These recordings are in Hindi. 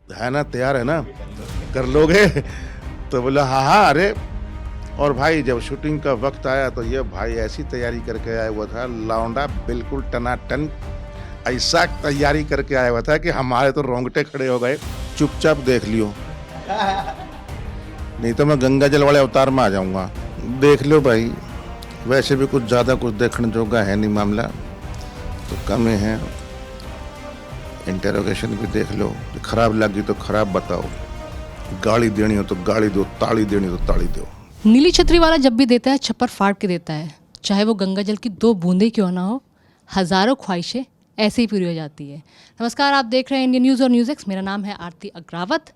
है ना, तैयार है ना, कर लोगे? तो बोला हाँ हाँ, अरे। और भाई जब शूटिंग का वक्त आया तो ये भाई ऐसी तैयारी करके आया हुआ था, लौंडा बिल्कुल टनाटन, ऐसा तैयारी करके आया हुआ था कि हमारे तो रोंगटे खड़े हो गए। चुपचाप देख लियो, नहीं तो मैं गंगा जल वाले अवतार में आ जाऊंगा। देख लो भाई, वैसे भी कुछ ज़्यादा कुछ देखने जोगा है नहीं मामला, तो कम ही है। इंटेरोगेशन भी देख लो, खराब लगी तो खराब बताओ, गाली देनी हो तो गाली दो, ताली देनी हो तो ताली दो। नीली छतरी वाला जब भी देता है छप्पर फाड़ के देता है, चाहे वो गंगा जल की 2 बूंदें क्यों ना हो, हज़ारों ख्वाहिशें ऐसे ही पूरी हो जाती है। नमस्कार, आप देख रहे हैं इंडियन न्यूज़ और न्यूज़ एक्स। मेरा नाम है आरती अग्रावत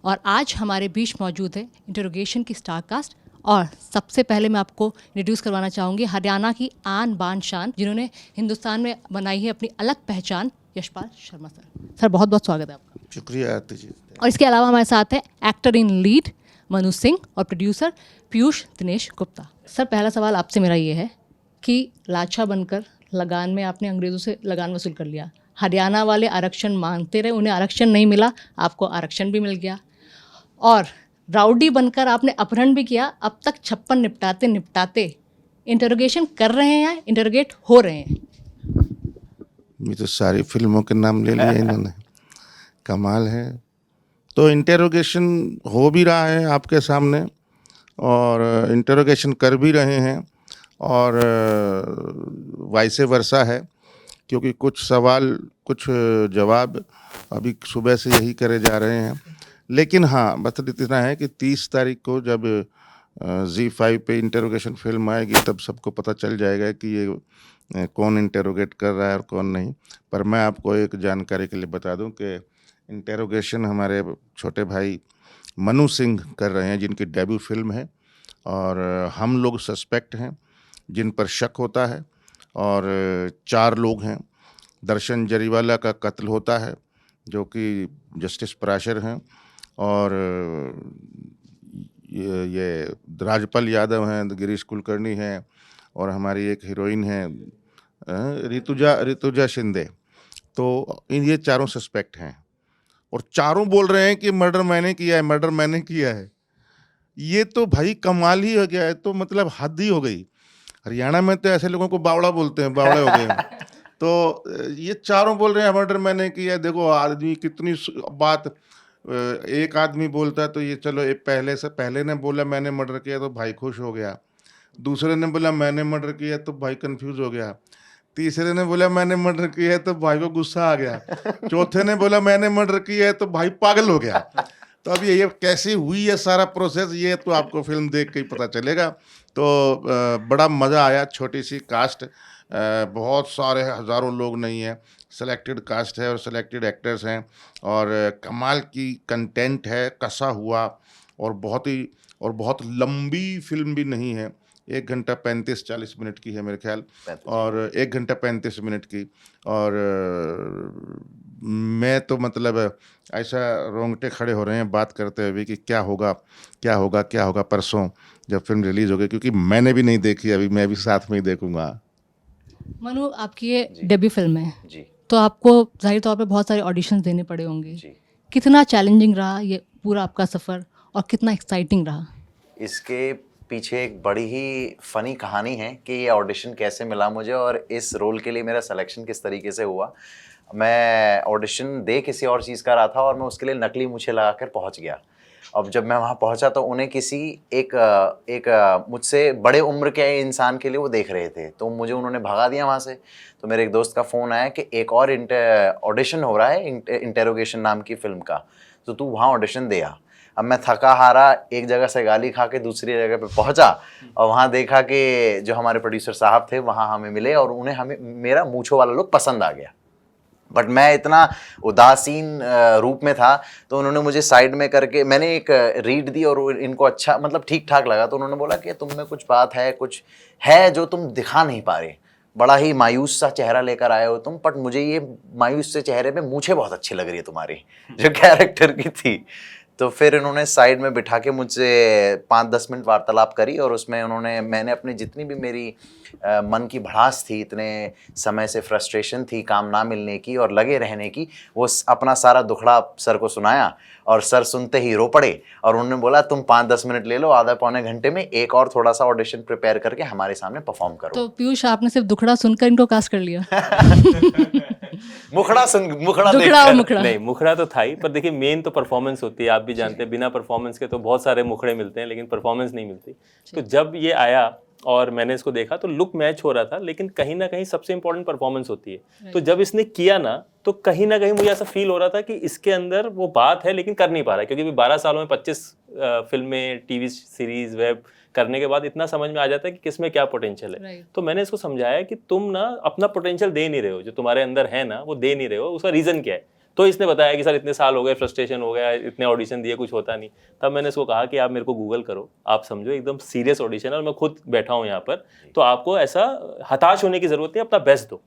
और आज हमारे बीच मौजूद है इंटरोगेशन की स्टारकास्ट। और सबसे पहले मैं आपको इंट्रोड्यूस करवाना चाहूँगी हरियाणा की आन बान शान, जिन्होंने हिंदुस्तान में बनाई है अपनी अलग पहचान, यशपाल शर्मा सर। सर बहुत बहुत स्वागत है आपका। शुक्रिया आरती जी। और इसके अलावा हमारे साथ है actor in lead Manu Singh और प्रोड्यूसर पीयूष दिनेश गुप्ता। सर पहला सवाल आपसे मेरा ये है कि लाछा बनकर लगान में आपने अंग्रेज़ों से लगान वसूल कर लिया, हरियाणा वाले आरक्षण मांगते रहे, उन्हें आरक्षण नहीं मिला, आपको आरक्षण भी मिल गया, और राउडी बनकर आपने अपहरण भी किया। अब तक 56 निपटाते निपटाते इंटरोगेशन कर रहे हैं या इंटरोगेट हो रहे हैं? ये तो सारी फिल्मों के नाम ले लिए इन्होंने, कमाल है। तो इंटेरोगेशन हो भी रहा है आपके सामने, और इंटेरोगेशन कर भी रहे हैं, और वाइसे वर्सा है, क्योंकि कुछ सवाल कुछ जवाब अभी सुबह से यही करे जा रहे हैं। लेकिन हाँ, बस इतना है कि 30 तारीख को जब ZEE5 पे इंटेरोगेशन फिल्म आएगी तब सबको पता चल जाएगा कि ये कौन इंटेरोगेट कर रहा है और कौन नहीं। पर मैं आपको एक जानकारी के लिए बता दूं कि इंटेरोगेशन हमारे छोटे भाई मनु सिंह कर रहे हैं, जिनकी डेब्यू फिल्म है, और हम लोग सस्पेक्ट हैं जिन पर शक होता है, और 4 लोग हैं। दर्शन जरीवाला का कत्ल होता है, जो कि जस्टिस पराशर हैं, और ये राजपाल यादव हैं, गिरीश कुलकर्णी हैं, और हमारी एक हीरोइन है ऋतुजा शिंदे। तो ये चारों सस्पेक्ट हैं, और चारों बोल रहे हैं कि मर्डर मैंने किया है, मर्डर मैंने किया है। ये तो भाई कमाल ही हो गया है, तो मतलब हद ही हो गई। हरियाणा में तो ऐसे लोगों को बावड़ा बोलते हैं, बावड़े हो गए हैं। तो ये चारों बोल रहे हैं मर्डर मैंने किया है। देखो आदमी कितनी बात, एक आदमी बोलता है तो ये चलो, एक पहले ने बोला मैंने मर्डर किया तो भाई खुश हो गया, दूसरे ने बोला मैंने मर्डर किया तो भाई कंफ्यूज हो गया, तीसरे ने बोला मैंने मर्डर किया है तो भाई को गुस्सा आ गया, चौथे ने बोला मैंने मर्डर किया है तो भाई पागल हो गया। तो अब ये कैसे हुई है सारा प्रोसेस, ये तो आपको फिल्म देख के ही पता चलेगा। तो बड़ा मज़ा आया। छोटी सी कास्ट, बहुत सारे हज़ारों लोग नहीं है, सेलेक्टेड कास्ट है और सेलेक्टेड एक्टर्स हैं, और कमाल की कंटेंट है, कसा हुआ, और बहुत लंबी फिल्म भी नहीं है। 1 घंटा 35-40 मिनट की है मेरे ख्याल, और 1 घंटा 35 मिनट की। और मैं तो मतलब ऐसा रोंगटे खड़े हो रहे हैं बात करते हुए कि क्या होगा क्या होगा क्या होगा परसों जब फिल्म रिलीज़ होगी, क्योंकि मैंने भी नहीं देखी अभी, मैं भी साथ में ही देखूंगा। मनु, आपकी ये डेब्यू फिल्म है जी तो आपको जाहिर तौर पे बहुत सारे ऑडिशंस देने पड़े होंगे। जी। कितना चैलेंजिंग रहा ये पूरा आपका सफ़र और कितना एक्साइटिंग रहा? इसके पीछे एक बड़ी ही फ़नी कहानी है कि ये ऑडिशन कैसे मिला मुझे और इस रोल के लिए मेरा सिलेक्शन किस तरीके से हुआ। मैं ऑडिशन दे किसी और चीज़ का रहा था और मैं उसके लिए नकली मूछें लगा कर पहुँच गया। अब जब मैं वहाँ पहुँचा तो उन्हें किसी एक मुझसे बड़े उम्र के इंसान के लिए वो देख रहे थे, तो मुझे उन्होंने भगा दिया वहाँ से। तो मेरे एक दोस्त का फ़ोन आया कि एक और ऑडिशन हो रहा है इंटेरोगेशन नाम की फ़िल्म का, तो तू वहाँ ऑडिशन दे आ। अब मैं थका हारा एक जगह से गाली खा के दूसरी जगह पे पहुंचा और वहाँ देखा कि जो हमारे प्रोड्यूसर साहब थे वहाँ हमें मिले और उन्हें हमें मेरा मूंछों वाला लुक पसंद आ गया। बट मैं इतना उदासीन रूप में था तो उन्होंने मुझे साइड में करके, मैंने एक रीड दी और इनको अच्छा मतलब ठीक ठाक लगा, तो उन्होंने बोला कि तुम में कुछ बात है, कुछ है जो तुम दिखा नहीं पा रहे, बड़ा ही मायूस सा चेहरा लेकर आए हो तुम, बट मुझे ये मायूस से चेहरे पे मूंछें बहुत अच्छी लग रही है तुम्हारी जो कैरेक्टर की थी। तो फिर इन्होंने साइड में बिठा के मुझसे 5-10 मिनट वार्तालाप करी और उसमें मैंने अपनी जितनी भी मेरी मन की भड़ास थी, इतने समय से फ्रस्ट्रेशन थी काम ना मिलने की और लगे रहने की, वो अपना सारा दुखड़ा सर को सुनाया और सर सुनते ही रो पड़े और उन्होंने बोला तुम 5-10 मिनट ले लो, आधा पौने घंटे में एक और थोड़ा सा ऑडिशन प्रिपेयर करके हमारे सामने परफॉर्म करो। तो पीयूष, आपने सिर्फ दुखड़ा सुनकर इनको कास्ट कर लिया? मुखड़ा दुखड़ा और देखकर। मुखड़ा। नहीं, मुखड़ा तो था ही, पर देखिए मेन तो परफॉर्मेंस होती है, आप भी जानते हैं बिना परफॉर्मेंस के तो बहुत सारे मुखड़े मिलते हैं लेकिन परफॉर्मेंस नहीं मिलती। तो जब ये आया और मैंने इसको देखा तो लुक मैच हो रहा था, लेकिन कहीं ना कहीं सबसे इंपॉर्टेंट परफॉर्मेंस होती है। तो जब इसने किया ना तो कहीं ना कहीं मुझे ऐसा फील हो रहा था कि इसके अंदर वो बात है लेकिन कर नहीं पा रहा है, क्योंकि अभी 12 सालों में 25 फिल्में, टीवी सीरीज, वेब करने के बाद इतना समझ में आ जाता है कि किसमें क्या पोटेंशियल है। Right. तो मैंने इसको समझाया कि तुम ना अपना पोटेंशियल दे नहीं रहे हो, जो तुम्हारे अंदर है ना वो दे नहीं रहे हो, उसका रीजन क्या है। तो इसने बताया कि सर इतने साल हो गए, फ्रस्ट्रेशन हो गया, इतने ऑडिशन दिए, कुछ होता नहीं। तब मैंने इसको कहा कि आप मेरे को गूगल करो, आप समझो एकदम सीरियस ऑडिशन है और मैं खुद बैठा हूँ यहाँ पर, तो आपको ऐसा हताश होने की जरूरत नहीं, अपना बेस्ट दो।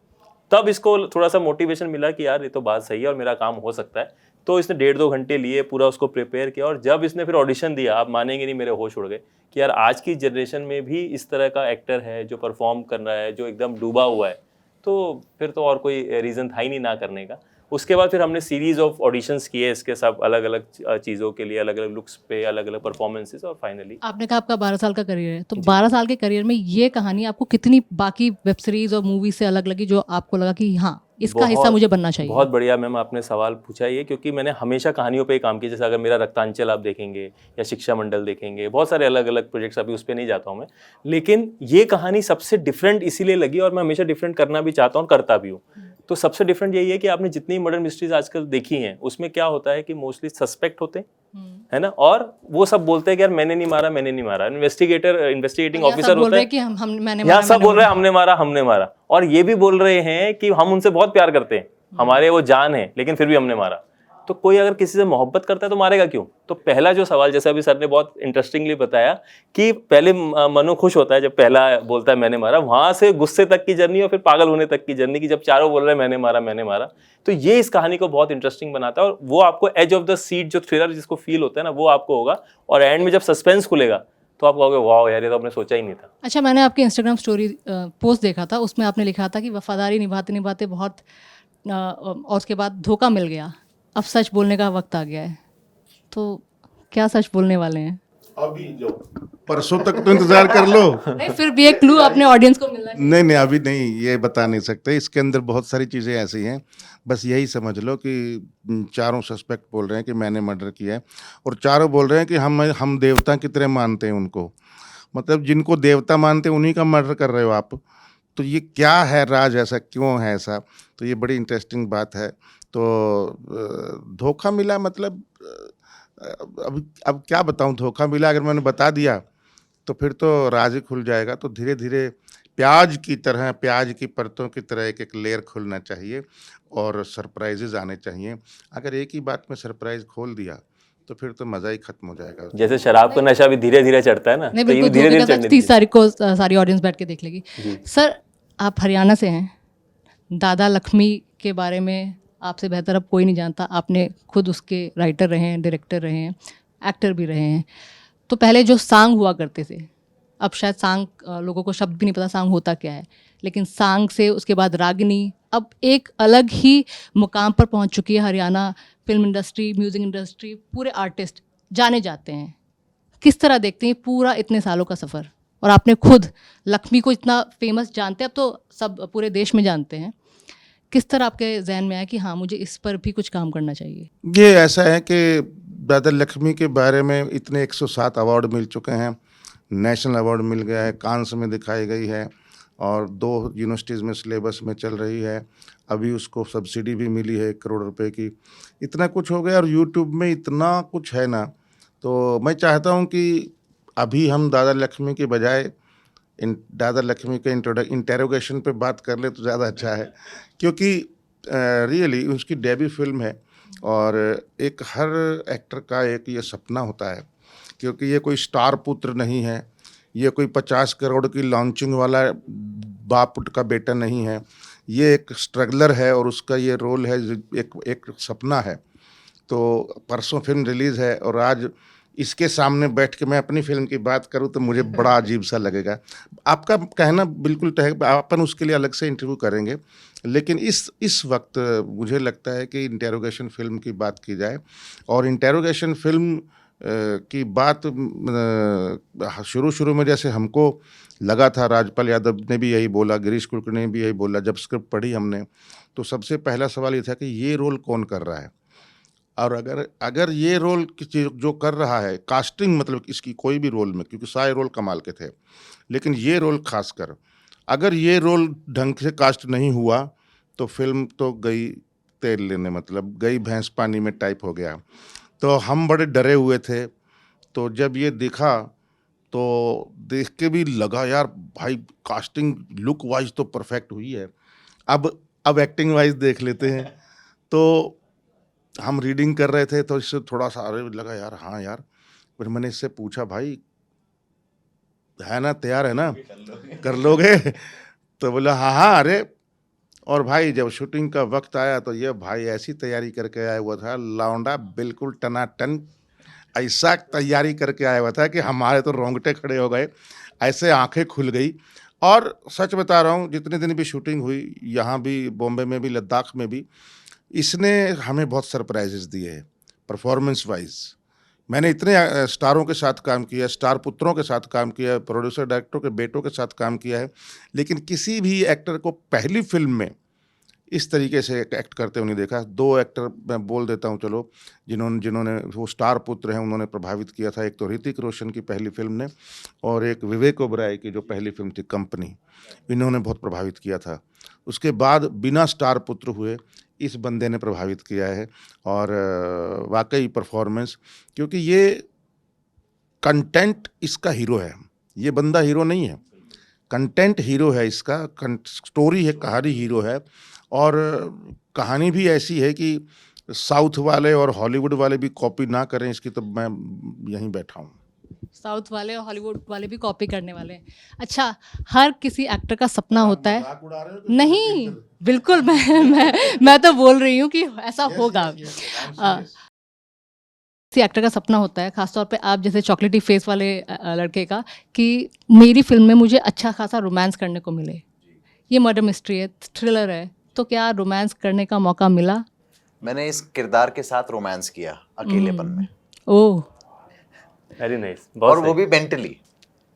तब इसको थोड़ा सा मोटिवेशन मिला कि यार ये तो बात सही है और मेरा काम हो सकता है। तो इसने 1.5-2 घंटे लिए, पूरा उसको प्रिपेयर किया और जब इसने फिर ऑडिशन दिया, आप मानेंगे नहीं, मेरे होश उड़ गए कि यार आज की जनरेशन में भी इस तरह का एक्टर है जो परफॉर्म कर रहा है, जो एकदम डूबा हुआ है। तो फिर तो और कोई रीज़न था ही नहीं ना करने का। उसके बाद फिर हमने सीरीज ऑफ ऑडिशंस किए इसके, सब अलग अलग चीज़ों के लिए, अलग अलग लुक्स पे, अलग अलग परफॉर्मेंसेस, और फाइनली आपने कहा आपका 12 साल का करियर है, तो 12 साल के करियर में ये कहानी आपको कितनी बाकी वेब सीरीज और मूवी से अलग लगी जो आपको लगा कि हाँ इसका हिस्सा मुझे बनना चाहिए? बहुत बढ़िया मैम आपने सवाल पूछा ये, क्योंकि मैंने हमेशा कहानियों पे ही काम किया। जैसे अगर मेरा रक्तांचल आप देखेंगे या शिक्षा मंडल देखेंगे, बहुत सारे अलग अलग प्रोजेक्ट्स, अभी उस पर नहीं जाता हूँ मैं, लेकिन ये कहानी सबसे डिफरेंट इसीलिए लगी और मैं हमेशा डिफरेंट करना भी चाहता हूँ और करता भी हूँ। तो सबसे डिफरेंट यही है कि आपने जितनी मर्डर मिस्ट्रीज आजकल देखी हैं उसमें क्या होता है कि मोस्टली सस्पेक्ट होते हैं, है ना, और वो सब बोलते हैं कि यार मैंने नहीं मारा, मैंने नहीं मारा। इन्वेस्टिगेटिंग ऑफिसर होता है कि मैंने यहाँ सब बोल रहे हैं हमने मारा, हमने मारा, और ये भी बोल रहे हैं कि हम उनसे बहुत प्यार करते हैं, हमारे वो जान है, लेकिन फिर भी हमने मारा। तो कोई अगर किसी से मोहब्बत करता है तो मारेगा क्यों? तो पहला जो सवाल, जैसे अभी सर ने बहुत इंटरेस्टिंगली बताया कि पहले मनु खुश होता है जब पहला बोलता है मैंने मारा, वहां से गुस्से तक की जर्नी और फिर पागल होने तक की जर्नी, की जब चारों बोल रहे हैं मैंने मारा, मैंने मारा। तो ये इस कहानी को बहुत इंटरेस्टिंग बनाता है और वो आपको एज ऑफ द सीट जो थ्रिलर जिसको फील होता है ना, वो आपको होगा, और एंड में जब सस्पेंस खुलेगा तो आप कहोगे वाह यार ये तो आपने सोचा ही नहीं था। अच्छा, मैंने आपकी इंस्टाग्राम स्टोरी पोस्ट देखा था, उसमें आपने लिखा था कि वफादारी निभाते निभाते बहुत और उसके बाद धोखा मिल गया, अब सच बोलने का वक्त आ गया है। तो क्या सच बोलने वाले हैं? अभी जो परसों तक तो इंतजार कर लो। नहीं, फिर भी एक क्लू अपने ऑडियंस को मिलना चाहिए। नहीं अभी नहीं, ये बता नहीं सकते, इसके अंदर बहुत सारी चीज़ें ऐसी हैं। बस यही समझ लो कि चारों सस्पेक्ट बोल रहे हैं कि मैंने मर्डर किया है और चारों बोल रहे हैं कि हम देवता की तरह मानते हैं उनको, मतलब जिनको देवता मानते हैं उन्हीं का मर्डर कर रहे हो आप। तो ये क्या है राज, ऐसा क्यों है ऐसा? तो ये बड़ी इंटरेस्टिंग बात है। तो धोखा मिला मतलब अब क्या बताऊं, धोखा मिला अगर मैंने बता दिया तो फिर तो राज ही खुल जाएगा। तो धीरे धीरे प्याज की तरह, प्याज की परतों की तरह एक एक लेयर खुलना चाहिए और सरप्राइजेज आने चाहिए। अगर एक ही बात में सरप्राइज खोल दिया तो फिर तो मज़ा ही खत्म हो जाएगा। जैसे शराब का नशा भी धीरे धीरे चढ़ता है ना, नहीं तो ये बिल्कुल, धीरे धीरे 30 तारीख को सारी ऑडियंस बैठ के देख लेगी। सर, आप हरियाणा से हैं, दादा लक्ष्मी के बारे में आपसे बेहतर अब कोई नहीं जानता, आपने खुद उसके राइटर रहे हैं, डायरेक्टर रहे हैं, एक्टर भी रहे हैं। तो पहले जो सांग हुआ करते थे, अब शायद सांग लोगों को शब्द भी नहीं पता सांग होता क्या है, लेकिन सांग से उसके बाद रागिनी, अब एक अलग ही मुकाम पर पहुंच चुकी है Haryana film industry, music industry, पूरे आर्टिस्ट जाने जाते हैं। किस तरह देखते हैं पूरा इतने सालों का सफ़र? और आपने खुद लक्ष्मी को इतना फेमस जानते हैं, अब तो सब पूरे देश में जानते हैं, किस तरह आपके जहन में आया कि हाँ मुझे इस पर भी कुछ काम करना चाहिए? ये ऐसा है कि दादा लक्ष्मी के बारे में इतने 107 अवार्ड मिल चुके हैं, नेशनल अवार्ड मिल गया है, कांस में दिखाई गई है और 2 यूनिवर्सिटीज़ में सिलेबस में चल रही है, अभी उसको सब्सिडी भी मिली है 1 करोड़ रुपए की। इतना कुछ हो गया और यूट्यूब में इतना कुछ है ना, तो मैं चाहता हूँ कि अभी हम दादा लक्ष्मी के बजाय दादा लक्ष्मी के इंटेरोगेशन पे बात कर ले तो ज़्यादा अच्छा है, क्योंकि रियली उसकी डेब्यू फिल्म है और एक हर एक्टर का एक ये सपना होता है, क्योंकि ये कोई स्टार पुत्र नहीं है, ये कोई 50 करोड़ की लॉन्चिंग वाला बाप का बेटा नहीं है, ये एक स्ट्रगलर है और उसका ये रोल है, एक सपना है। तो परसों फिल्म रिलीज़ है और आज इसके सामने बैठ के मैं अपनी फ़िल्म की बात करूँ तो मुझे बड़ा अजीब-सा लगेगा। आपका कहना बिल्कुल तय है, अपन उसके लिए अलग से इंटरव्यू करेंगे। लेकिन इस वक़्त मुझे लगता है कि इंटेरोगेशन फ़िल्म की बात की जाए और इंटेरोगेशन फ़िल्म की बात शुरू-शुरू में जैसे हमको लगा था, राजपाल यादव ने भी यही बोला, गिरीश कुलकर्णी ने भी यही बोला, जब स्क्रिप्ट पढ़ी हमने, तो सबसे पहला सवाल ये था कि ये रोल कौन कर रहा है? और अगर अगर ये रोल किसी जो कर रहा है, कास्टिंग मतलब इसकी कोई भी रोल में, क्योंकि सारे रोल कमाल के थे, लेकिन ये रोल ख़ासकर, अगर ये रोल ढंग से कास्ट नहीं हुआ, तो फ़िल्म तो गई तेल लेने, मतलब गई भैंस पानी में टाइप हो गया। तो हम बड़े डरे हुए थे, तो जब ये दिखा, तो देख के भी लगा यार भाई कास्टिंग लुक वाइज़ तो परफेक्ट हुई है। अब एक्टिंग वाइज़ देख लेते हैं। तो हम रीडिंग कर रहे थे तो इससे थोड़ा-सा अरे लगा यार हाँ यार, फिर मैंने इससे पूछा भाई है ना, तैयार है ना? कर लोगे? तो बोला हाँ, हाँ, अरे और भाई जब शूटिंग का वक़्त आया तो ये भाई ऐसी तैयारी करके आया हुआ था, लौंडा बिल्कुल टनाटन ऐसा तैयारी करके आया हुआ था कि हमारे तो रोंगटे खड़े हो गए, ऐसे आँखें खुल गई। और सच बता रहा हूँ जितने दिन भी शूटिंग हुई, यहाँ भी, बॉम्बे में भी, लद्दाख में भी, इसने हमें बहुत सरप्राइज़ेज़ दिए हैं, परफ़ॉर्मेंस वाइज़। मैंने इतने स्टारों के साथ काम किया, स्टार पुत्रों के साथ काम किया, प्रोड्यूसर डायरेक्टरों के बेटों के साथ काम किया है, लेकिन किसी भी एक्टर को पहली फ़िल्म में इस तरीके से एक्ट करते हुए नहीं देखा। 2 एक्टर मैं बोल देता हूँ चलो, जिन्होंने वो स्टार पुत्र हैं, उन्होंने प्रभावित किया था। एक तो ऋतिक रोशन की पहली फ़िल्म ने और एक विवेक ओबराय की जो पहली फ़िल्म थी कंपनी, इन्होंने बहुत प्रभावित किया था। उसके बाद बिना स्टार पुत्र हुए इस बंदे ने प्रभावित किया है और वाक़ई परफ़ॉर्मेंस, क्योंकि ये कंटेंट इसका हीरो है, ये बंदा हीरो नहीं है। कंटेंट हीरो है इसका, स्टोरी है, कहानी हीरो है और कहानी भी ऐसी है कि साउथ वाले और हॉलीवुड वाले भी कॉपी ना करें इसकी, तो मैं यहीं बैठा हूँ। साउथ वाले और हॉलीवुड वाले भी कॉपी करने वाले हैं। अच्छा, हर किसी एक्टर का सपना होता है। मजाक उड़ा रहे हो कि नहीं, सीरियस? बिल्कुल मैं तो बोल रही हूँ कि ऐसा होगा। किसी एक्टर का सपना होता है, खासतौर पे आप जैसे चॉकलेटी फेस वाले लड़के का, कि मेरी फ़िल्म में मुझे अच्छा खासा रोमांस करने को मिले। ये मर्डर मिस्ट्री है, थ्रिलर है, तो क्या रोमांस करने का मौका मिला? मैंने इस किरदार के साथ रोमांस किया अकेलेपन में, ओह! वेरी नाइस, और बहुत वो सही। भी मेंटली।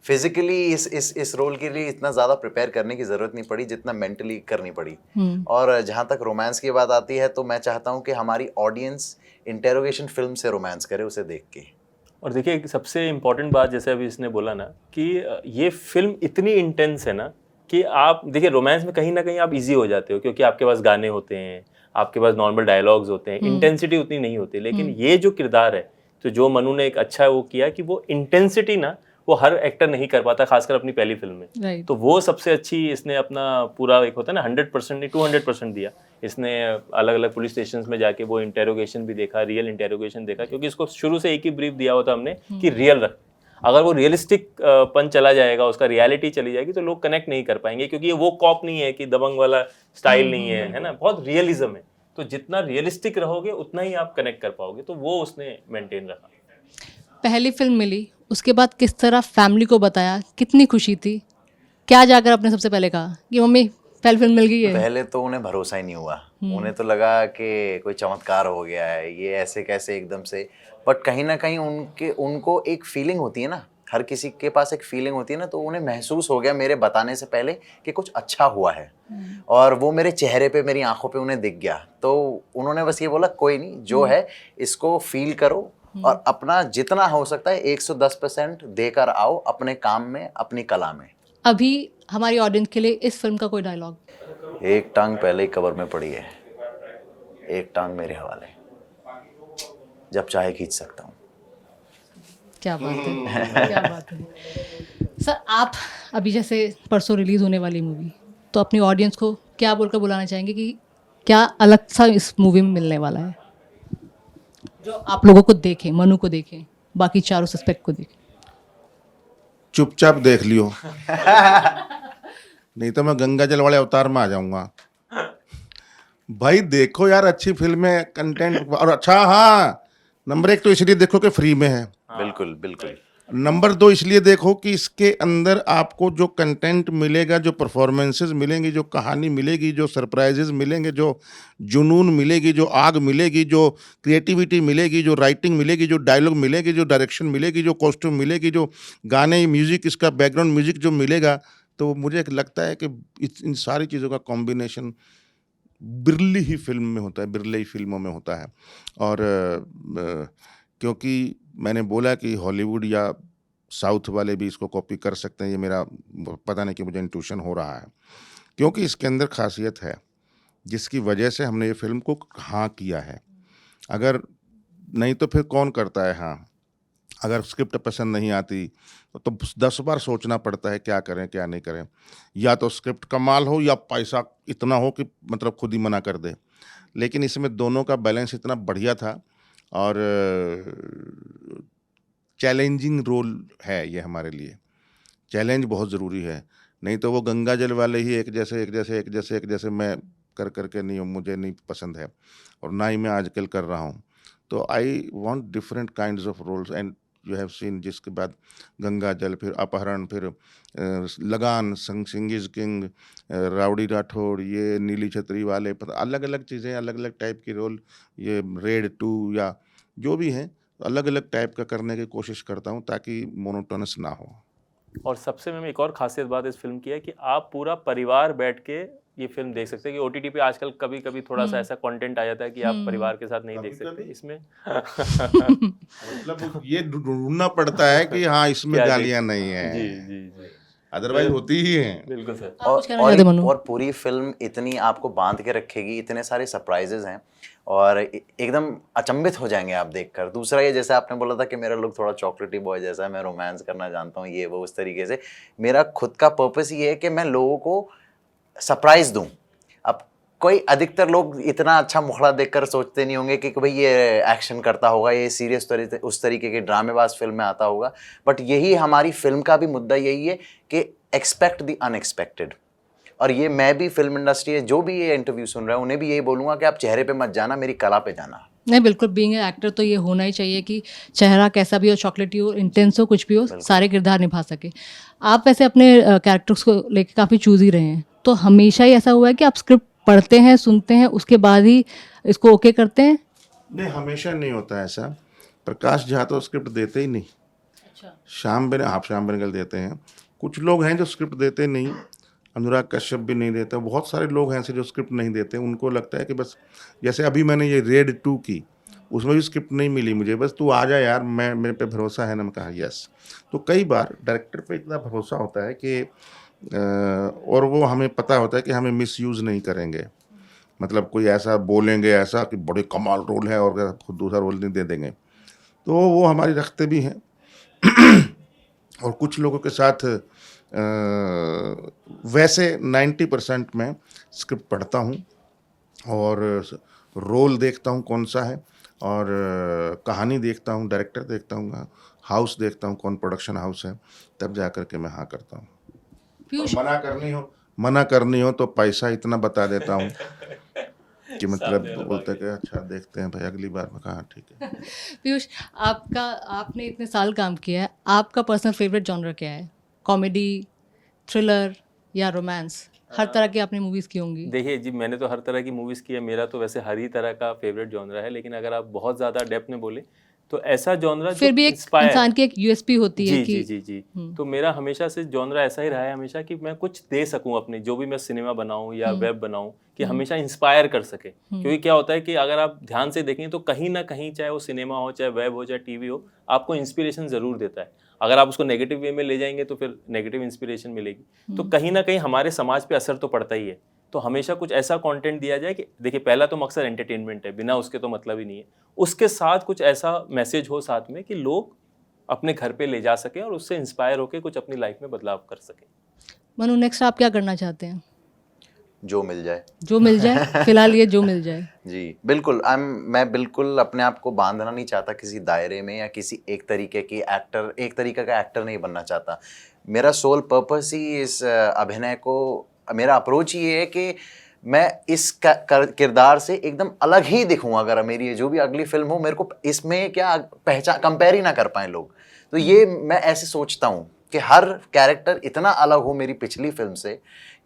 फिजिकली इस रोल के लिए इतना ज़्यादा प्रिपेयर करने की ज़रूरत नहीं पड़ी जितना मेंटली करनी पड़ी। और जहाँ तक रोमांस की बात आती है तो मैं चाहता हूँ कि हमारी ऑडियंस इंटेरोगेशन फिल्म से रोमांस करे, उसे देख के। और देखिए एक सबसे इम्पॉर्टेंट बात, जैसे अभी इसने बोला ना कि ये फिल्म इतनी इंटेंस है ना कि आप देखिए रोमांस में कहीं ना कहीं आप इजी हो जाते हो, क्योंकि आपके पास गाने होते हैं, आपके पास नॉर्मल डायलॉग्स होते हैं, इंटेंसिटी उतनी नहीं होती। लेकिन ये जो किरदार है, तो जो मनु ने एक अच्छा वो किया कि वो इंटेंसिटी ना वो हर एक्टर नहीं कर पाता, खासकर अपनी पहली फिल्म में। राइट। तो वो सबसे अच्छी इसने अपना पूरा, एक होता है ना 100% नहीं 200% दिया इसने। अलग अलग पुलिस स्टेशन में जाके वो इंटेरोगेशन भी देखा, रियल इंटेरोगेशन देखा, क्योंकि इसको शुरू से एक ही ब्रीफ दिया हुआ था हमने कि रियल रख। अगर वो रियलिस्टिक पन चला जाएगा, उसका रियलिटी चली जाएगी, तो लोग कनेक्ट नहीं कर पाएंगे, क्योंकि ये वो कॉप नहीं है कि दबंग वाला स्टाइल नहीं है ना, बहुत रियलिज्म है। तो जितना रियलिस्टिक रहोगे उतना ही आप कनेक्ट कर पाओगे, तो वो उसने मेंटेन रखा। पहली फ़िल्म मिली, उसके बाद किस तरह फैमिली को बताया, कितनी खुशी थी? क्या जाकर आपने सबसे पहले कहा कि मम्मी पहली फ़िल्म मिल गई है? पहले तो उन्हें भरोसा ही नहीं हुआ, उन्हें तो लगा कि कोई चमत्कार हो गया है, ये ऐसे कैसे एकदम से। बट कहीं ना कहीं उनको एक फीलिंग होती है ना, हर किसी के पास एक फीलिंग होती है ना, तो उन्हें महसूस हो गया मेरे बताने से पहले कि कुछ अच्छा हुआ है। और वो मेरे चेहरे पे, मेरी आंखों पे उन्हें दिख गया। तो उन्होंने बस ये बोला कोई नहीं, जो है इसको फील करो और अपना जितना हो सकता है 110% देकर आओ अपने काम में, अपनी कला में। अभी हमारी ऑडियंस के लिए इस फिल्म का कोई डायलॉग? एक टांग पहले ही कबर में पड़ी है, एक टांग मेरे हवाले, जब चाहे खींच सकता हूँ। क्या बात है, क्या बात है। सर, आप अभी जैसे परसों रिलीज़ होने वाली मूवी, तो अपनी ऑडियंस को क्या बोलकर बुलाना चाहेंगे कि क्या अलग सा इस मूवी में मिलने वाला है, जो आप लोगों को देखें, मनु को देखें, बाकी चारों सस्पेक्ट को देखें? चुपचाप देख लियो, नहीं तो मैं गंगा जल वाले अवतार में आ जाऊंगा। भाई देखो यार, अच्छी फिल्म है, कंटेंट और अच्छा। हाँ, नंबर 1 तो इसलिए देखो कि फ्री में है। बिल्कुल बिल्कुल। नंबर 2 इसलिए देखो कि इसके अंदर आपको जो कंटेंट मिलेगा, जो परफॉर्मेंसेस मिलेंगी, जो कहानी मिलेगी, जो सरप्राइजेस मिलेंगे, जो जुनून मिलेगी, जो आग मिलेगी, जो क्रिएटिविटी मिलेगी, जो राइटिंग मिलेगी, जो डायलॉग मिलेगी, जो डायरेक्शन मिलेगी, जो कॉस्ट्यूम मिलेगी, जो गाने, म्यूजिक, इसका बैकग्राउंड म्यूजिक जो मिलेगा, तो मुझे लगता है कि इन सारी चीज़ों का कॉम्बिनेशन बिरली ही फिल्म में होता है, बिरले ही फिल्मों में होता है। और क्योंकि मैंने बोला कि हॉलीवुड या साउथ वाले भी इसको कॉपी कर सकते हैं, ये मेरा पता नहीं कि मुझे इंट्यूशन हो रहा है, क्योंकि इसके अंदर खासियत है जिसकी वजह से हमने ये फिल्म को हाँ किया है। अगर नहीं तो फिर कौन करता है हाँ? अगर स्क्रिप्ट पसंद नहीं आती तो 10 बार सोचना पड़ता है क्या करें क्या नहीं करें। या तो स्क्रिप्ट कमाल हो या पैसा इतना हो कि मतलब खुद ही मना कर दे। लेकिन इसमें दोनों का बैलेंस इतना बढ़िया था और चैलेंजिंग रोल है ये हमारे लिए। चैलेंज बहुत ज़रूरी है, नहीं तो वो गंगा जल वाले ही एक जैसे मैं कर करके नहीं, मुझे नहीं पसंद है और ना ही मैं आजकल कर रहा हूँ। तो I want different kinds of roles and you have seen, जिसके बाद गंगा जल, फिर अपहरण, फिर Lagaan, Singh is king, Rowdy Rathore, ये नीली छतरी वाले, अलग अलग चीज़ें, अलग अलग टाइप की रोल, ये रेड 2 या जो भी हैं, अलग अलग टाइप का करने की कोशिश करता हूँ ताकि मोनोटोनस ना हो। और सबसे में एक और खासियत बात इस फिल्म की है कि आप पूरा परिवार बैठ के ये फिल्म देख सकते हैं। कि ओटीटी पे आजकल कभी कभी थोड़ा सा ऐसा कंटेंट आ जाता है कि आप परिवार के साथ नहीं देख सकते कभी-कभी। इसमें। मतलब ये ढूंढना पड़ता है कि हाँ इसमें क्या गालियां देख- नहीं है, जी जी जी अदरवाइज होती ही हैं। बिल्कुल सर। आप कुछ कहना चाहते हैं, मनु? और पूरी फिल्म इतनी आपको बांध के रखेगी, इतने सारे सरप्राइजेज हैं और एकदम अचंभित हो जाएंगे आप देखकर। दूसरा ये, जैसे आपने बोला था कि मेरा लुक थोड़ा चॉकलेटी बॉय जैसा है, मैं रोमांस करना जानता हूँ, ये वो उस तरीके से मेरा खुद का पर्पस ये है कि मैं लोगों को सरप्राइज दूं। अब कोई अधिकतर लोग इतना अच्छा मुखड़ा देखकर सोचते नहीं होंगे कि भाई ये एक्शन करता होगा, ये सीरियस उस तरीके के ड्रामेबाज फिल्म में आता होगा। बट यही हमारी फिल्म का भी मुद्दा यही है कि एक्सपेक्ट द अनएक्सपेक्टेड। और ये मैं भी फिल्म इंडस्ट्री है, जो भी ये इंटरव्यू सुन रहे हैं उन्हें भी यही बोलूँगा कि आप चेहरे पे मत जाना, मेरी कला पे जाना। नहीं, बिल्कुल, बीइंग एक्टर तो ये होना ही चाहिए कि चेहरा कैसा भी हो, चॉकलेटी हो, इंटेंस हो, कुछ भी हो, सारे किरदार निभा सके। आप वैसे अपने कैरेक्टर्स को लेके काफ़ी चूजी रहे हैं, तो हमेशा ही ऐसा हुआ है कि आप स्क्रिप्ट पढ़ते हैं, सुनते हैं, उसके बाद ही इसको ओके करते हैं? नहीं, हमेशा नहीं होता ऐसा। प्रकाश झा तो स्क्रिप्ट देते ही नहीं। अच्छा। श्याम बेनेगल देते हैं। कुछ लोग हैं जो स्क्रिप्ट देते नहीं, अनुराग कश्यप भी नहीं देता, बहुत सारे लोग हैं ऐसे जो स्क्रिप्ट नहीं देते। उनको लगता है कि बस, जैसे अभी मैंने ये रेड 2 की, उसमें भी स्क्रिप्ट नहीं मिली मुझे, बस तू आ जा यार, मेरे पे भरोसा है ना। मैं कहा यस। तो कई बार डायरेक्टर पे इतना भरोसा होता है कि और वो हमें पता होता है कि हमें मिसयूज़ नहीं करेंगे। मतलब कोई ऐसा बोलेंगे ऐसा कि बड़े कमाल रोल है और खुद दूसरा रोल नहीं दे देंगे, तो वो हमारी रखते भी हैं। और कुछ लोगों के साथ वैसे 90% मैं स्क्रिप्ट पढ़ता हूँ और रोल देखता हूँ कौन सा है, और कहानी देखता हूँ, डायरेक्टर देखता हूँ, हाउस देखता हूँ, कौन प्रोडक्शन हाउस है, तब जा कर के मैं हाँ करता हूँ। पीयूष, मना करनी हो तो पैसा इतना बता देता हूँ कि मतलब बोलते कि अच्छा देखते हैं भाई अगली बार। मैं कहा ठीक है। पीयूष, आपने इतने साल काम किया है, आपका पर्सनल फेवरेट जॉनर क्या है? कॉमेडी, थ्रिलर या रोमांस? हर तरह की आपने मूवीज़ की होंगी। देखिए जी, मैंने तो हर तरह की मूवीज़ की है। मेरा तो वैसे हर ही तरह का फेवरेट जॉनरा है, लेकिन अगर आप बहुत ज़्यादा डेप्थ में बोले तो ऐसा जॉनरा फिर भी एक इंसान की एक यूएसपी होती है जी कि जी जी जी तो मेरा हमेशा से जॉनरा ऐसा ही रहा है हमेशा कि मैं कुछ दे सकूं अपनी, जो भी मैं सिनेमा बनाऊं या वेब बनाऊं, कि हमेशा इंस्पायर कर सके। क्योंकि क्या होता है कि अगर आप ध्यान से देखें तो कहीं ना कहीं, चाहे वो सिनेमा हो, चाहे वेब हो, चाहे टीवी हो, आपको इंस्पिरेशन ज़रूर देता है। अगर आप उसको नेगेटिव वे में ले जाएंगे तो फिर नेगेटिव इंस्पिरेशन मिलेगी। तो कहीं ना कहीं हमारे समाज पे असर तो पड़ता ही है। तो हमेशा कुछ ऐसा कंटेंट दिया जाए कि देखिए, पहला तो मकसद एंटरटेनमेंट है, बिना उसके तो मतलब ही नहीं है। उसके साथ कुछ ऐसा मैसेज हो साथ में कि लोग अपने घर पे ले जा सकें और उससे इंस्पायर होकर कुछ अपनी लाइफ में बदलाव कर सकें। मनु, नेक्स्ट आप क्या करना चाहते हैं? जो मिल जाए। जो मिल जाए, फिलहाल ये जो मिल जाए। जी बिल्कुल। मैं बिल्कुल अपने आप को बांधना नहीं चाहता किसी दायरे में, या किसी एक तरीके का एक्टर नहीं बनना चाहता। मेरा सोल पर्पस ही इस अभिनय को, मेरा अप्रोच ये है कि मैं इस किरदार से एकदम अलग ही दिखूं। अगर मेरी ये जो भी अगली फिल्म हो, मेरे को इसमें क्या पहचान कंपेयर ही ना कर पाए लोग। तो ये मैं ऐसे सोचता हूँ कि हर कैरेक्टर इतना अलग हो मेरी पिछली फिल्म से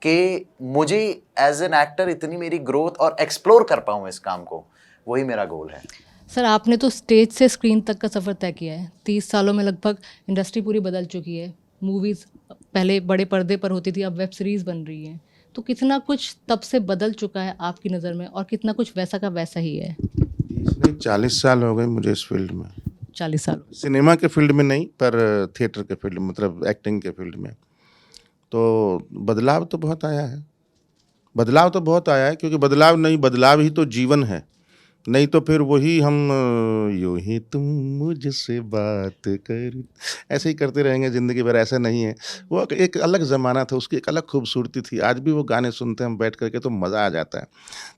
कि मुझे एज एन एक्टर इतनी मेरी ग्रोथ और एक्सप्लोर कर पाऊँ इस काम को, वही मेरा गोल है। सर आपने तो स्टेज से स्क्रीन तक का सफ़र तय किया है। 30 सालों में लगभग इंडस्ट्री पूरी बदल चुकी है। मूवीज़ पहले बड़े पर्दे पर होती थी, अब वेब सीरीज़ बन रही है। तो कितना कुछ तब से बदल चुका है आपकी नज़र में, और कितना कुछ वैसा का वैसा ही है? इसलिए 40 साल हो गए मुझे इस फील्ड में। 40 साल। सिनेमा के फील्ड में नहीं, पर थिएटर के फील्ड में, मतलब एक्टिंग के फील्ड में। तो बदलाव तो बहुत आया है। बदलाव तो बहुत आया है, क्योंकि बदलाव नहीं, बदलाव ही तो जीवन है। नहीं तो फिर वही हम यूं ही तुम मुझसे बात कर, ऐसे ही करते रहेंगे ज़िंदगी भर। ऐसा नहीं है। वो एक अलग ज़माना था, उसकी एक अलग खूबसूरती थी। आज भी वो गाने सुनते हैं हम बैठ कर के तो मज़ा आ जाता है।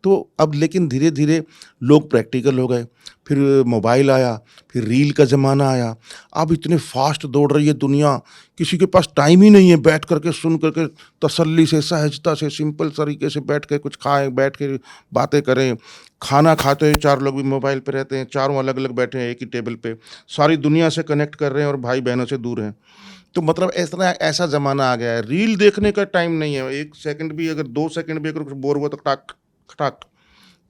तो अब लेकिन धीरे-धीरे लोग प्रैक्टिकल हो गए, फिर मोबाइल आया, फिर रील का ज़माना आया। अब इतने फ़ास्ट दौड़ रही है दुनिया, किसी के पास टाइम ही नहीं है बैठ कर के, सुन कर के तसल्ली से, सहजता से, सिंपल तरीके से बैठ के कुछ खाएँ, बैठ के बातें करें। खाना खाते हैं, 4 लोग भी मोबाइल पे रहते हैं, चारों अलग-अलग बैठे हैं एक ही टेबल पे। सारी दुनिया से कनेक्ट कर रहे हैं और भाई-बहनों से दूर हैं। तो मतलब ऐसा ज़माना आ गया है, रील देखने का टाइम नहीं है। 1 सेकंड भी अगर 2 सेकंड भी अगर कुछ बोर हुआ तो खटाक, खटाक।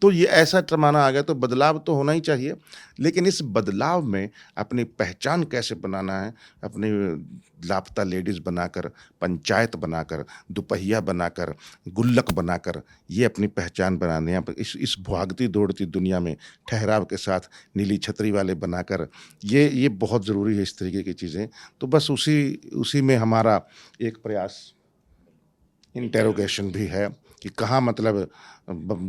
तो ये ऐसा ज़माना आ गया, तो बदलाव तो होना ही चाहिए। लेकिन इस बदलाव में अपनी पहचान कैसे बनाना है, अपनी लापता लेडीज़ बनाकर, पंचायत बनाकर, दुपहिया बनाकर, गुल्लक बनाकर, ये अपनी पहचान बनानी है। इस भागती दौड़ती दुनिया में ठहराव के साथ नीली छतरी वाले बनाकर, ये बहुत ज़रूरी है, इस तरीके की चीज़ें। तो बस उसी में हमारा एक प्रयास, इंटेरोगेशन भी है कि कहाँ, मतलब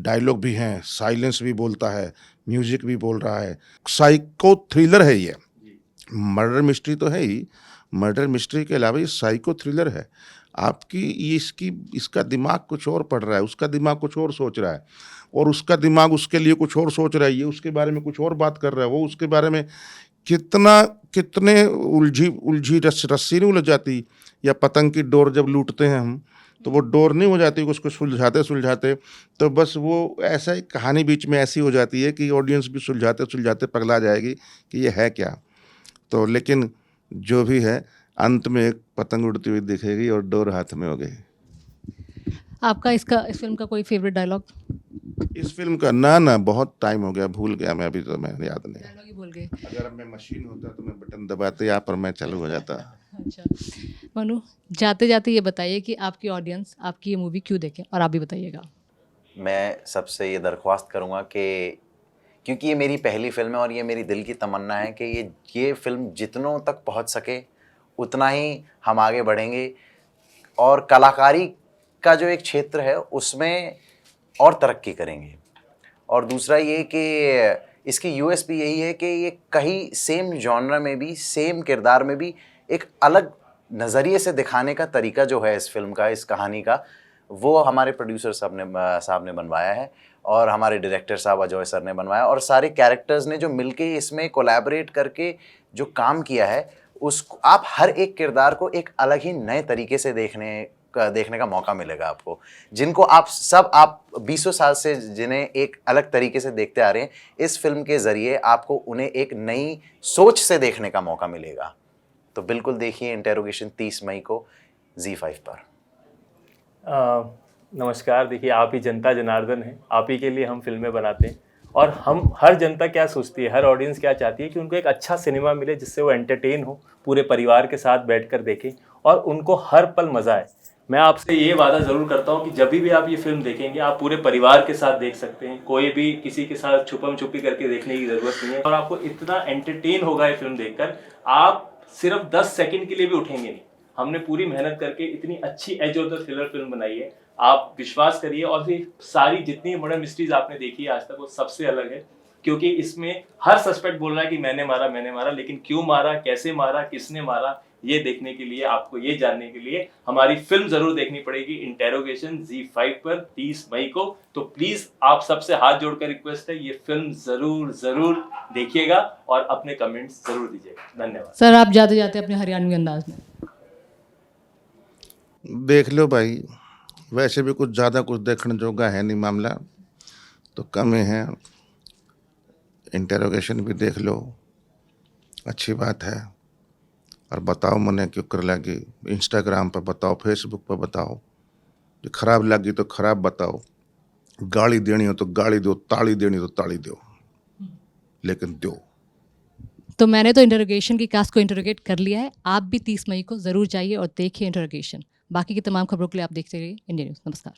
डायलॉग भी हैं, साइलेंस भी बोलता है, म्यूजिक भी बोल रहा है। साइको थ्रिलर है ये। मर्डर मिस्ट्री तो है ही, मर्डर मिस्ट्री के अलावा ये साइको थ्रिलर है। आपकी ये इसका दिमाग कुछ और पढ़ रहा है, उसका दिमाग कुछ और सोच रहा है, और उसका दिमाग उसके लिए कुछ और सोच रहा है, ये उसके बारे में कुछ और बात कर रहा है, वो उसके बारे में कितने उलझी रस्सी नहीं उलझ जाती, या पतंग की डोर जब लूटते हैं हम, तो वो डोर नहीं हो जाती, उसको सुलझाते तो बस वो ऐसा ही कहानी बीच में ऐसी हो जाती है कि ऑडियंस भी सुलझाते पगला जाएगी कि ये है क्या। तो लेकिन जो भी है, अंत में एक पतंग उड़ती हुई दिखेगी और डोर हाथ में हो गई। आपका इस फिल्म का कोई फेवरेट डायलॉग? इस फिल्म का ना बहुत टाइम हो गया, भूल गया मैं, अभी तो मैं याद नहीं। डायलॉग ही भूल गए। अगर मैं मशीन होता तो मैं बटन दबाते यहाँ पर मैं चालू हो जाता। अच्छा मनु, जाते जाते ये बताइए कि आपकी ऑडियंस आपकी ये मूवी क्यों देखे, और आप भी बताइएगा। मैं सबसे ये दरख्वास्त करूँगा कि क्योंकि ये मेरी पहली फ़िल्म है और ये मेरी दिल की तमन्ना है कि ये फ़िल्म जितनों तक पहुँच सके उतना ही हम आगे बढ़ेंगे, और कलाकारी का जो एक क्षेत्र है उसमें और तरक्की करेंगे। और दूसरा ये कि इसकी यूएसपी यही है कि ये कहीं सेम जॉनर में भी, सेम किरदार में भी एक अलग नज़रिए से दिखाने का तरीका जो है इस फिल्म का, इस कहानी का, वो हमारे प्रोड्यूसर साहब ने बनवाया है, और हमारे डायरेक्टर साहब अजय सर ने बनवाया, और सारे कैरेक्टर्स ने जो मिलके इसमें कोलैबोरेट करके जो काम किया है, उस आप हर एक किरदार को एक अलग ही नए तरीके से देखने का मौका मिलेगा आपको, जिनको आप 20 साल से जिन्हें एक अलग तरीके से देखते आ रहे हैं, इस फिल्म के ज़रिए आपको उन्हें एक नई सोच से देखने का मौका मिलेगा। तो बिल्कुल देखिए इंटेरोगेशन 30 मई को Z5 पर। नमस्कार। देखिए, आप ही जनता जनार्दन हैं, आप ही के लिए हम फिल्में बनाते हैं, और हम हर जनता क्या सोचती है, हर ऑडियंस क्या चाहती है कि उनको एक अच्छा सिनेमा मिले जिससे वो एंटरटेन हो, पूरे परिवार के साथ बैठकर देखें और उनको हर पल मज़ा आए। मैं आपसे ये वादा ज़रूर करता हूँ कि जब भी आप ये फिल्म देखेंगे, आप पूरे परिवार के साथ देख सकते हैं, कोई भी किसी के साथ छुपम छुपी करके देखने की ज़रूरत नहीं है, और आपको इतना एंटरटेन होगा ये फिल्म देखकर, आप सिर्फ 10 सेकंड के लिए भी उठेंगे नहीं। हमने पूरी मेहनत करके इतनी अच्छी edge of the thriller film बनाई है, आप विश्वास करिए। और फिर सारी जितनी मर्डर मिस्ट्रीज आपने देखी है आज तक, वो सबसे अलग है, क्योंकि इसमें हर सस्पेक्ट बोल रहा है कि मैंने मारा, लेकिन क्यों मारा, कैसे मारा, किसने मारा, ये देखने के लिए, आपको ये जानने के लिए हमारी फिल्म जरूर देखनी पड़ेगी, इंटेरोगेशन Z5 पर 30 मई को। तो प्लीज आप सबसे हाथ जोड़कर रिक्वेस्ट है, ये फिल्म जरूर देखिएगा और अपने कमेंट्स जरूर दीजिएगा। धन्यवाद। सर आप जाते जाते अपने हरियाणवी अंदाज में देख लो भाई, वैसे भी कुछ ज़्यादा कुछ देखने जोगा है नहीं मामला, तो कम ही है। इंटेरोगेशन भी देख लो, अच्छी बात है। और बताओ मने क्यों कर लगी, इंस्टाग्राम पर बताओ, फेसबुक पर बताओ। जो खराब लगी तो खराब बताओ, गाली देनी हो तो गाली दो, ताली देनी हो तो ताली दो, लेकिन दो। तो मैंने तो इंटरोगेशन की कास्ट को इंटरोगेट कर लिया है। आप भी 30 मई को ज़रूर जाइए और देखिए इंटरोगेशन। बाकी की तमाम खबरों के लिए आप देखते रहिए इंडिया न्यूज़। नमस्कार।